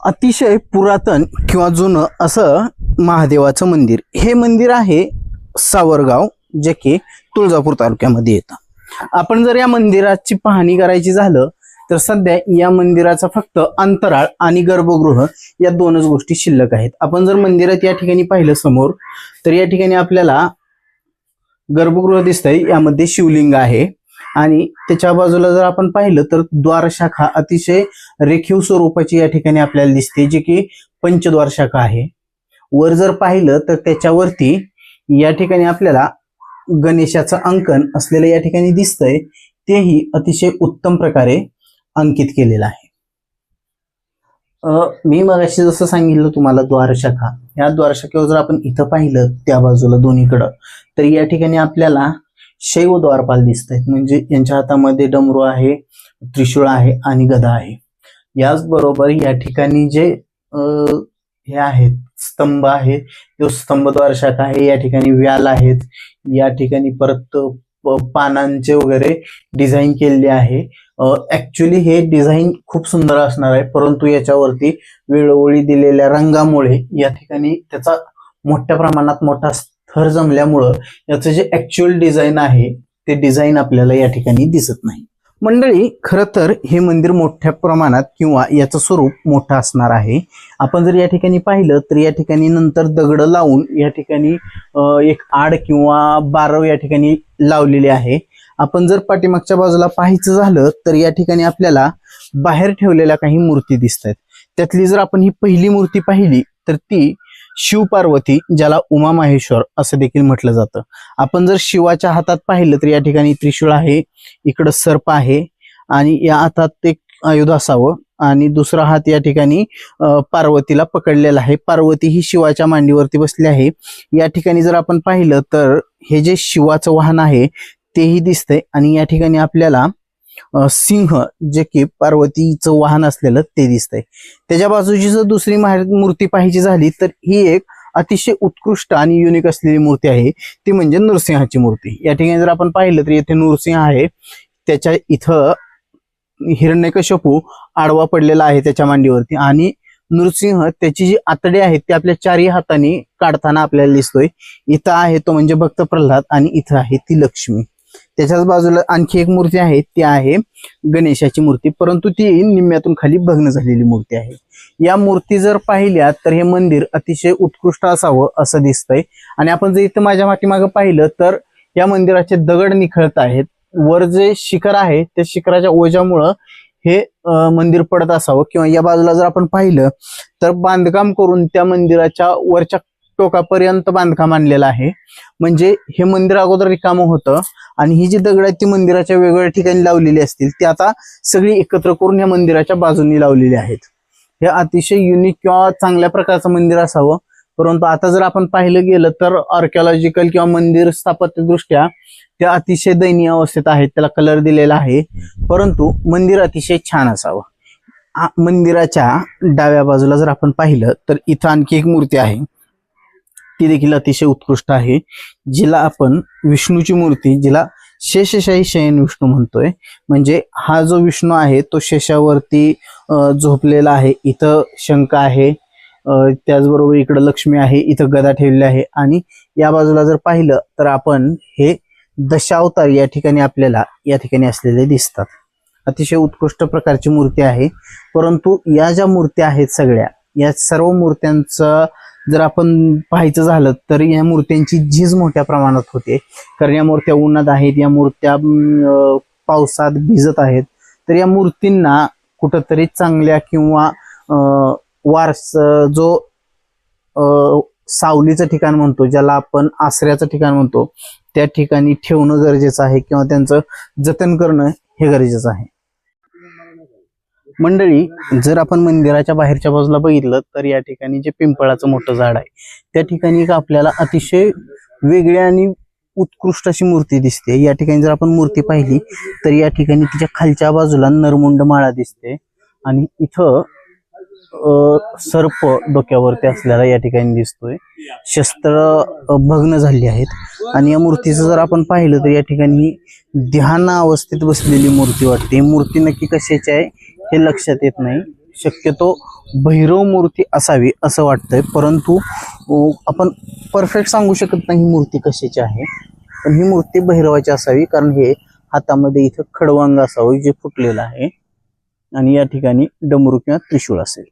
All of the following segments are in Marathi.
अतिशय पुरातन किंवा जुनं असं महादेवाचं मंदिर. हे मंदिर आहे सावरगाव, जे की तुळजापूर तालुक्यामध्ये येतं. आपण जर या मंदिराची पाहणी करायची झालं तर सध्या या मंदिराचा फक्त अंतराळ आणि गर्भगृह या दोनच गोष्टी शिल्लक आहेत. आपण जर मंदिरात या ठिकाणी पाहिलं समोर, तर या ठिकाणी आपल्याला गर्भगृह दिसतंय, यामध्ये शिवलिंग आहे आणि त्याच्या बाजूला जर आपण पाहिलं तर द्वार शाखा अतिशय रेखीव स्वरूपाची या ठिकाणी आपल्याला दिसते, जी की पंचद्वार शाखा आहे. वर जर पाहिलं तर त्याच्यावरती या ठिकाणी आपल्याला गणेशाचं अंकन असलेलं या ठिकाणी दिसतंय, तेही अतिशय उत्तम प्रकारे अंकित केलेलं आहे. मी मगाशी जसं सांगितलं तुम्हाला द्वारशाखा, या द्वारशाखेवर जर आपण इथं पाहिलं त्या बाजूला दोन्हीकडं, तर या ठिकाणी आपल्याला शैव द्वारपाल दिसत आहेत. म्हणजे यांच्या हातामध्ये डमरू आहे, त्रिशूळ आहे आणि गदा आहे. याचबरोबर या ठिकाणी जे हे आहेत स्तंभ आहे, तो स्तंभद्वार शाखा आहे. या ठिकाणी व्याल आहेत, या ठिकाणी परत पानांचे वगैरे डिझाईन केलेले आहे. ऍक्च्युली हे डिझाईन खूप सुंदर असणार आहे, परंतु याच्यावरती वेळोवेळी दिलेल्या रंगामुळे या ठिकाणी त्याचा मोठ्या प्रमाणात मोठा थर जमल्यामुळं याचं जे ऍक्च्युअल डिझाईन आहे ते डिझाईन आपल्याला या ठिकाणी दिसत नाही. मंडळी, खरं तर हे मंदिर मोठ्या प्रमाणात किंवा याचं स्वरूप मोठं असणार आहे. आपण जर या ठिकाणी पाहिलं तर या ठिकाणी नंतर दगड लावून या ठिकाणी एक आड किंवा बारव या ठिकाणी लावलेली आहे. आपण जर पाठीमागच्या बाजूला पाहायचं झालं तर या ठिकाणी आपल्याला बाहेर ठेवलेल्या काही मूर्ती दिसत आहेत. त्यातली जर आपण ही पहिली मूर्ती पाहिली तर ती शिव पार्वती, ज्याला उमा माहेश्वर असं देखील म्हटलं जातं. आपण जर शिवाच्या हातात पाहिलं तर या ठिकाणी त्रिशूळ आहे, इकडं सर्प आहे आणि या हातात एक आयुध असावं आणि दुसरा हात या ठिकाणी पार्वतीला पकडलेला आहे. पार्वती ही शिवाच्या मांडीवरती बसली आहे. या ठिकाणी जर आपण पाहिलं तर हे जे शिवाचं वाहन आहे तेही दिसतंय आणि या ठिकाणी आपल्याला सिंह, जे की पार्वतीचं वाहन असलेलं ते दिसतंय. त्याच्या बाजूची जर दुसरी मूर्ती पाहायची झाली तर ही एक अतिशय उत्कृष्ट आणि युनिक असलेली मूर्ती आहे, ती म्हणजे नृसिंहाची मूर्ती. या ठिकाणी जर आपण पाहिलं तर येथे नृसिंह आहे, त्याच्या इथं हिरण्यकश्यपू आडवा पडलेला आहे त्याच्या मांडीवरती आणि नृसिंह त्याची जी आतडे आहेत ते आपल्या चारही हाताने काढताना आपल्याला दिसतोय. इथं आहे तो म्हणजे भक्त प्रल्हाद आणि इथं आहे ती लक्ष्मी. त्याच्याच बाजूला आणखी एक मूर्ती आहे, ती आहे गणेशाची मूर्ती, परंतु ती निम्म्यातून खाली भग्न झालेली मूर्ती आहे. या मूर्ती जर पाहिल्या तर हे मंदिर अतिशय उत्कृष्ट असावं असं दिसतंय. आणि आपण जर इथं माझ्या पाठीमागं पाहिलं तर या मंदिराचे दगड निखळत आहेत. वर जे शिखर आहे त्या शिखराच्या ओझ्यामुळं हे मंदिर पडत असावं, किंवा या बाजूला जर आपण पाहिलं तर बांधकाम करून त्या मंदिराच्या वरच्या टोकापर्यंत बांधकाम आणलेलं आहे. म्हणजे हे मंदिर अगोदर रिकामं होतं आणि ही जी दगड आहेत ती मंदिराच्या वेगवेगळ्या ठिकाणी लावलेली असतील, ती आता सगळी एकत्र करून या मंदिराच्या बाजूनी लावलेली आहेत. हे अतिशय युनिक किंवा चांगल्या प्रकारचं मंदिर असावं, परंतु आता जर आपण पाहिलं गेलं तर आर्किओलॉजिकल किंवा मंदिर स्थापत्यदृष्ट्या त्या अतिशय दयनीय अवस्थेत आहेत. त्याला कलर दिलेला आहे, परंतु मंदिर अतिशय छान असावं. मंदिराच्या डाव्या बाजूला जर आपण पाहिलं तर इथं आणखी एक मूर्ती आहे, ती देखील अतिशय उत्कृष्ट आहे, जिला आपण विष्णूची मूर्ती, जिला शेषशाही शयन विष्णू म्हणतोय. म्हणजे हा जो विष्णू आहे तो शेषावरती झोपलेला आहे. इथं शंख आहे, त्याचबरोबर इकडं लक्ष्मी आहे, इथं गदा ठेवलेली आहे आणि या बाजूला जर पाहिलं तर आपण हे दशावतार या ठिकाणी आपल्याला या ठिकाणी असलेले दिसतात. अतिशय उत्कृष्ट प्रकारची मूर्ती आहे. परंतु या ज्या मूर्त्या आहेत सगळ्या, या सर्व मूर्त्यांचं जर आपण पाहायचं झालं तर या मूर्त्यांची झीज मोठ्या प्रमाणात होते, कारण या मूर्त्या उन्हात आहेत, या मूर्त्या पावसात भिजत आहेत. तर या मूर्तींना कुठंतरी चांगल्या किंवा वारस जो सावलीचं ठिकाण म्हणतो, ज्याला आपण आसऱ्याचं ठिकाण म्हणतो, त्या ठिकाणी ठेवणं गरजेचं आहे किंवा त्यांचं जतन करणं हे गरजेचं आहे. मंडळी, जर आपण मंदिराच्या बाहेरच्या बाजूला बघितलं तर या ठिकाणी जे पिंपळाचं मोठं झाड आहे त्या ठिकाणी एक आपल्याला अतिशय वेगळी आणि उत्कृष्ट अशी मूर्ती दिसते. या ठिकाणी जर आपण मूर्ती पाहिली तर या ठिकाणी तिच्या खालच्या बाजूला नरमुंड माळा दिसते आणि इथं सर्प डोक्यावरती असलेला या ठिकाणी दिसतोय. शस्त्र भग्न झाली आहेत आणि या मूर्तीचं जर आपण पाहिलं तर या ठिकाणी ध्यान अवस्थेत बसलेली मूर्ती वाटते. मूर्ती नक्की कशाची आहे हे लक्षात येत नाही. शक्यतो भैरव मूर्ती असावी असं वाटतंय, परंतु आपण परफेक्ट सांगू शकत नाही ही मूर्ती कशाची आहे, पण ही मूर्ती भैरवाची असावी, कारण हे हातामध्ये इथं खडवांग असावं जे फुटलेलं आहे आणि या ठिकाणी डमरू किंवा त्रिशूळ असेल.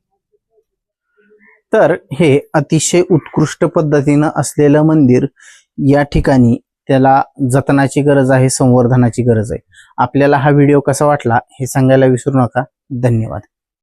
तर हे अतिशय उत्कृष्ट पद्धतीनं असलेलं मंदिर, या ठिकाणी त्याला जतनाची गरज आहे, संवर्धनाची गरज आहे. आपल्याला हा व्हिडिओ कसा वाटला हे सांगायला विसरू नका. धन्यवाद.